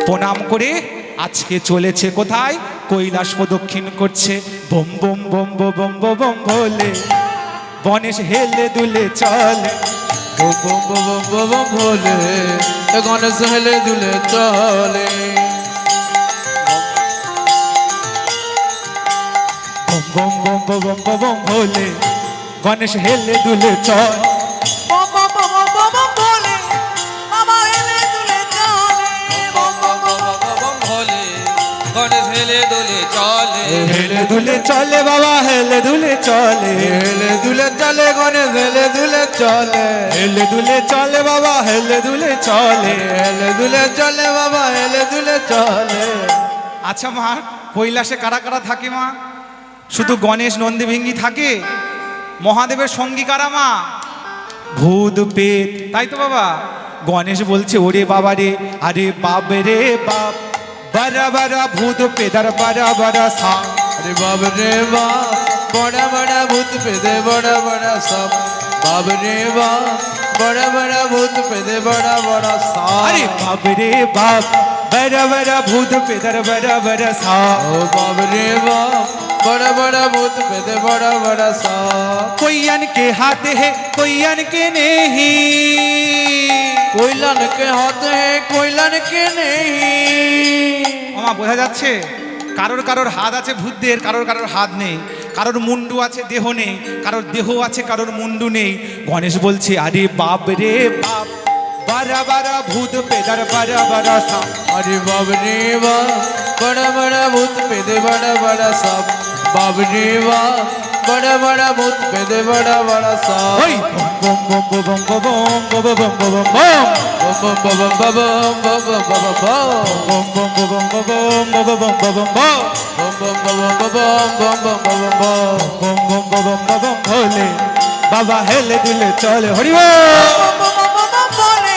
প্রণাম করে আজকে চলেছে কোথায়? কৈলাস প্রদক্ষিণ করছে। বোম বোম বোম বোম বোম বোম ভোলে, গণেশ হেলে দুলে চলে। বম বম বম বম বম ভোলে, গণেশ হেলে দুলে চলে। বোম বোম বোম বোম বোম বোম ভোলে, গণেশ হেলে দুলে চল। বম বম বম বম বম ভোলে, বাবা হেলে দুলে চলে। বম বম বম বম ভোলে, গণেশ হেলে দুলে চলে। হেলে দুলে চলে বাবা, হেলে দুলে চলে। হেলে দুলে চলে, গণেশ হেলে দুলে চলে। হেলে দুলে চলে বাবা, হেলে দুলে চলে। হেলে দুলে চলে বাবা, হেলে দুলে চলে। আচ্ছা মা, কৈলাসে কারা কারা থাকে মা? শুধু গণেশ নন্দীভিঙ্গি থাকে? মহাদেবের সঙ্গী কারা মা? ভূত পেত, তাই তো বাবা? গণেশ বলছে ওরে বাবা রে, আরে বাপ রে বাপ, বারা বারা ভূত পেদার বারা বারা সা। अरे बाब रे बाप, बड़ा बड़ा भूत पे दे बड़ा बड़ा सब। बाब रे बाप, बड़ा बड़ा भूत पे दे बड़ा बड़ा আরে सब। বাপ রে বাপ, বারা বারা ভূত পেদার বারা বারা সা। ओ बाब रे बाप, बड़ा बड़ा भूत पे दे बड़ा बड़ा सब। कोई के हाथ है, कोई के नहीं। कोयलन के हाथ है, कोयलन के नहीं। মামা বোঝা যাচ্ছে? কারোর কারোর হাত আছে ভূতদের, কারোর কারোর হাত নেই। কারোর মুন্ডু আছে, দেহ নেই। কারোর দেহ আছে, কারোর মুন্ডু নেই। গণেশ বলছে আরে বাপ রে বাপ, বারা বারা ভূত পেদার বারা বারা সা। अरे बाब रे बाप, बड़ा बड़ा भूत पे दे बड़ा बड़ा सब। बाब रे बाप, बड़ा बड़ा भूत पे दे बड़ा बड़ा ওই सब। বম বম বম বম বম বম বম বম বম বম बम बम बम बम बम बम बम बम बम। বম বম বম বম বম বম বম বম বম বম বম। बम बम बम बम बम बम बम बम। বম বম বম বম বম ভোলে, বাবা হেলে দুলে চলে। হরি বল। বম বম বম বম ভোলে,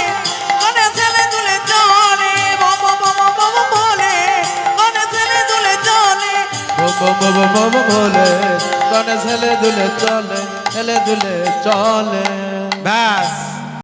গণেশ হেলে দুলে চলে। বম বম বম বম বম ভোলে, গণেশ হেলে দুলে চলে। बम बम बम बम भोले, गणेश हेले दुले चले, हेले दुले चले। ব্যাস